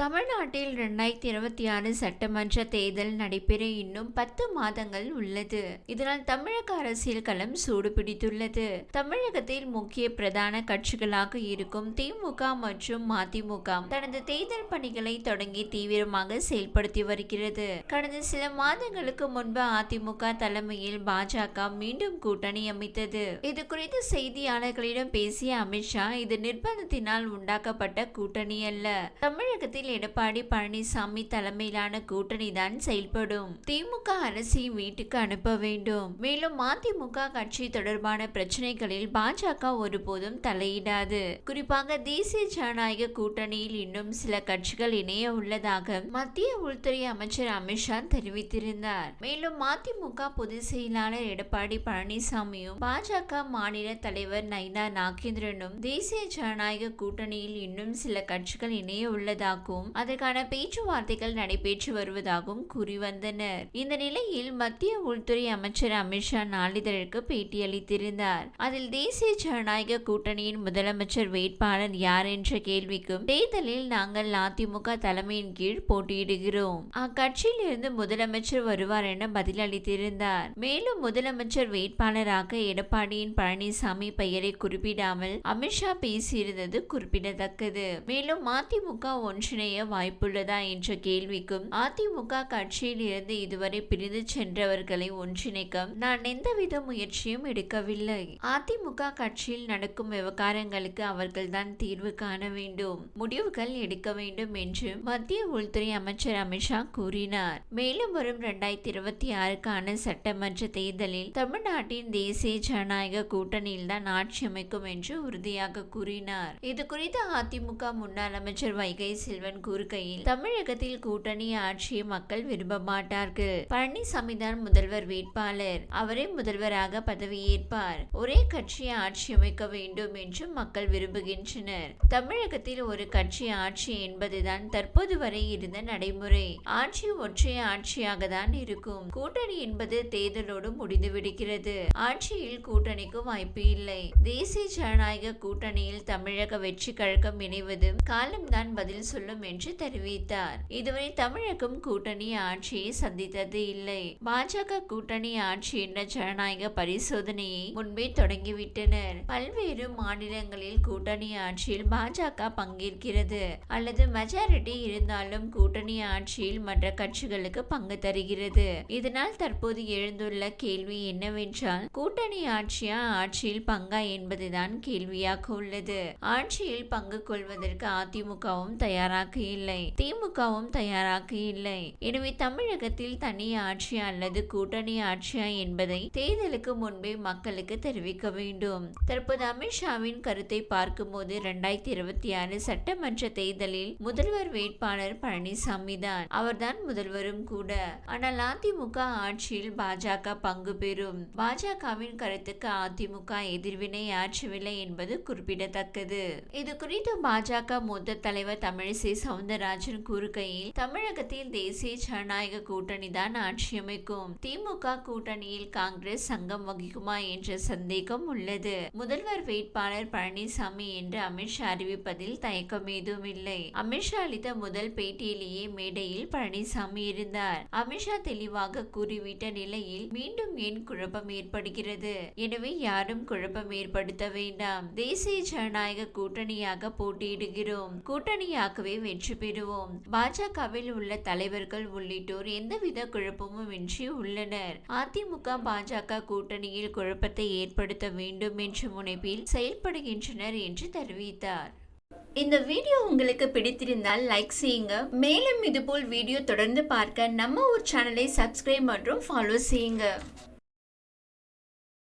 தமிழ்நாட்டில் 2026 சட்டமன்ற தேர்தல் நடைபெற இன்னும் 10 மாதங்கள் உள்ளது. இதனால் தமிழக அரசியல் களம் சூடுபிடித்துள்ளது. தமிழகத்தில் முக்கிய பிரதான கட்சிகளாக இருக்கும் திமுக மற்றும் மதிமுக தனது தேர்தல் பணிகளை தொடங்கி தீவிரமாக செயல்படுத்தி வருகிறது. கடந்த சில மாதங்களுக்கு முன்பு அதிமுக தலைமையில் பாஜக மீண்டும் கூட்டணி அமைத்தது. இது குறித்து செய்தியாளர்களிடம் பேசிய அமித்ஷா, இது நிர்பந்தத்தினால் உண்டாக்கப்பட்ட கூட்டணி அல்ல. தமிழகத்தில் எடப்பாடி பழனிசாமி தலைமையிலான கூட்டணி தான் செயல்படும். திமுக அரசை வீட்டுக்கு அனுப்ப வேண்டும். மேலும் மதிமுக கட்சி தொடர்பான பிரச்சனைகளில் பாஜக ஒருபோதும் தலையிடாது. குறிப்பாக தேசிய ஜனநாயக கூட்டணியில் இன்னும் சில கட்சிகள் இணைய உள்ளதாக மத்திய உள்துறை அமைச்சர் அமித்ஷா தெரிவித்திருந்தார். மேலும் மதிமுக பொதுச் செயலாளர் எடப்பாடி பழனிசாமியும் பாஜக மாநில தலைவர் நயினா நாகேந்திரனும் தேசிய ஜனநாயக கூட்டணியில் இன்னும் சில கட்சிகள் இணைய உள்ளதாகவும் அதற்கான பேச்சுவார்த்தைகள் நடைபெற்று வருவதாகவும் கூறி வந்தனர். இந்த நிலையில் மத்திய உள்துறை அமைச்சர் அமித்ஷா நாளிதழுக்கு பேட்டியளித்திருந்தார். அதில் தேசிய ஜனநாயக கூட்டணியின் முதலமைச்சர் வேட்பாளர் யார் என்ற கேள்விக்கும், தேர்தலில் நாங்கள் அதிமுக தலைமையின் கீழ் போட்டியிடுகிறோம், அக்கட்சியில் இருந்து முதலமைச்சர் வருவார் என பதிலளித்திருந்தார். மேலும் முதலமைச்சர் வேட்பாளராக எடப்பாடியின் பழனிசாமி பெயரை குறிப்பிடாமல் அமித்ஷா பேசியிருந்தது குறிப்பிடத்தக்கது. மேலும் அதிமுக ஒன்றிணைய வாய்ப்புள்ளதா என்ற கேள்விக்கும், அதிமுக கட்சியில் இருந்து இதுவரை பிரிந்து சென்றவர்களை ஒன்றிணைக்க நான் எந்தவித முயற்சியும் எடுக்கவில்லை. அதிமுக கட்சியில் நடக்கும் விவகாரங்களுக்கு அவர்கள்தான் தீர்வு காண வேண்டும், முடிவுகள் எடுக்க வேண்டும் என்று மத்திய உள்துறை அமைச்சர் அமித்ஷா கூறினார். மேலும் வரும் 2026க்கான சட்டமன்ற தேர்தலில் தமிழ்நாட்டின் தேசிய ஜனநாயக கூட்டணியில் தான் ஆட்சி அமைக்கும் என்று உறுதியாக கூறினார். இது குறித்து அதிமுக முன்னாள் அமைச்சர் வைகை செல்வன் கூறுகையில், தமிழகத்தில் கூட்டணி ஆட்சியை மக்கள் விரும்ப மாட்டார்கள். பழனிசாமி தான் முதல்வர் வேட்பாளர், அவரே முதல்வராக பதவியேற்பார். ஒரே கட்சியை ஆட்சி அமைக்க வேண்டும் என்று மக்கள் விரும்புகின்றனர். தமிழகத்தில் ஒரு கட்சி ஆட்சி என்பதுதான் தற்போது வரை இருந்த நடைமுறை. ஆட்சி ஒற்றை ஆட்சியாக தான் இருக்கும். கூட்டணி என்பது தேர்தலோடு முடிந்துவிடுகிறது. ஆட்சியில் கூட்டணிக்கு வாய்ப்பு இல்லை. தேசிய ஜனநாயக கூட்டணியில் தமிழக வெற்றி கழகம் இணைவது காலம்தான் பதில் சொல்லும் என்று தெரிவித்தார். இதுவரை தமிழகம் கூட்டணி ஆட்சியை சந்தித்தது இல்லை. பாஜக கூட்டணி ஆட்சி என்ற ஜனநாயக பரிசோதனையை முன்பே தொடங்கிவிட்டனர். பல்வேறு மாநிலங்களில் கூட்டணி ஆட்சியில் பாஜக பங்கேற்கிறது அல்லது மெஜாரிட்டி இருந்தாலும் கூட்டணி ஆட்சியில் மற்ற கட்சிகளுக்கு பங்கு தருகிறது. இதனால் தற்போது எழுந்துள்ள கேள்வி என்னவென்றால், கூட்டணி ஆட்சியா ஆட்சியில் பங்கா என்பதுதான் கேள்வியாக உள்ளது. ஆட்சியில் பங்கு கொள்வதற்கு அதிமுகவும் தயாராக இல்லை, திமுகவும் தயாராக இல்லை. எனவே தமிழகத்தில் தனி ஆட்சியா அல்லது கூட்டணி ஆட்சியா என்பதை தேர்தலுக்கு முன்பே மக்களுக்கு தெரிவிக்க வேண்டும். தற்போது அமித்ஷாவின் கருத்தை பார்க்கும்போது 2026 சட்டமன்ற தேர்தலில் முதல்வர் வேட்பாளர் பழனிசாமி தான். அவர்தான் முதல்வரும் கூட. ஆனால் அதிமுக ஆட்சியில் பாஜக பங்கு பெறும். பாஜகவின் கருத்துக்கு அதிமுக எதிர்வினை ஆற்றவில்லை என்பது குறிப்பிடத்தக்கது. இது குறித்து பாஜக மூத்த தலைவர் தமிழிசை சவுந்தரராஜன் கூறுகையில், தமிழகத்தில் தேசிய ஜனநாயக கூட்டணி தான் ஆட்சி அமைக்கும். திமுக கூட்டணியில் காங்கிரஸ் சங்கம் வகிக்குமா என்ற சந்தேகம் உள்ளது. முதல்வர் வேட்பாளர் பழனிசாமி என்று அமித்ஷா அறிவிப்பதில் தயக்கம் ஏதும் இல்லை. அமித்ஷா அளித்த முதல் பேட்டியிலேயே மேடையில் பழனிசாமி இருந்தார். அமித்ஷா தெளிவாக கூறிவிட்ட நிலையில் மீண்டும் ஏன் குழப்பம் ஏற்படுகிறது? எனவே யாரும் குழப்பம் ஏற்படுத்த வேண்டாம். தேசிய ஜனநாயக கூட்டணியாக போட்டியிடுகிறோம், கூட்டணியாகவே வெற்றி பெறுவோம். பாஜகவில் உள்ள தலைவர்கள் உள்ளிட்டோர் எந்தவித குழப்பமும் இன்றி உள்ளனர். அதிமுக பாஜக கூட்டணியில் குழப்பத்தை ஏற்படுத்த வேண்டும் என்ற முனைப்பில் செயல்படுகின்றனர் என்று தெரிவித்தார். இந்த வீடியோ உங்களுக்கு பிடித்திருந்தால் லைக் செய்யுங்க. மேலும் இதுபோல் வீடியோ தொடர்ந்து பார்க்க நம்ம ஒரு சேனலை சப்ஸ்கிரைப் மற்றும் ஃபாலோ செய்யுங்க.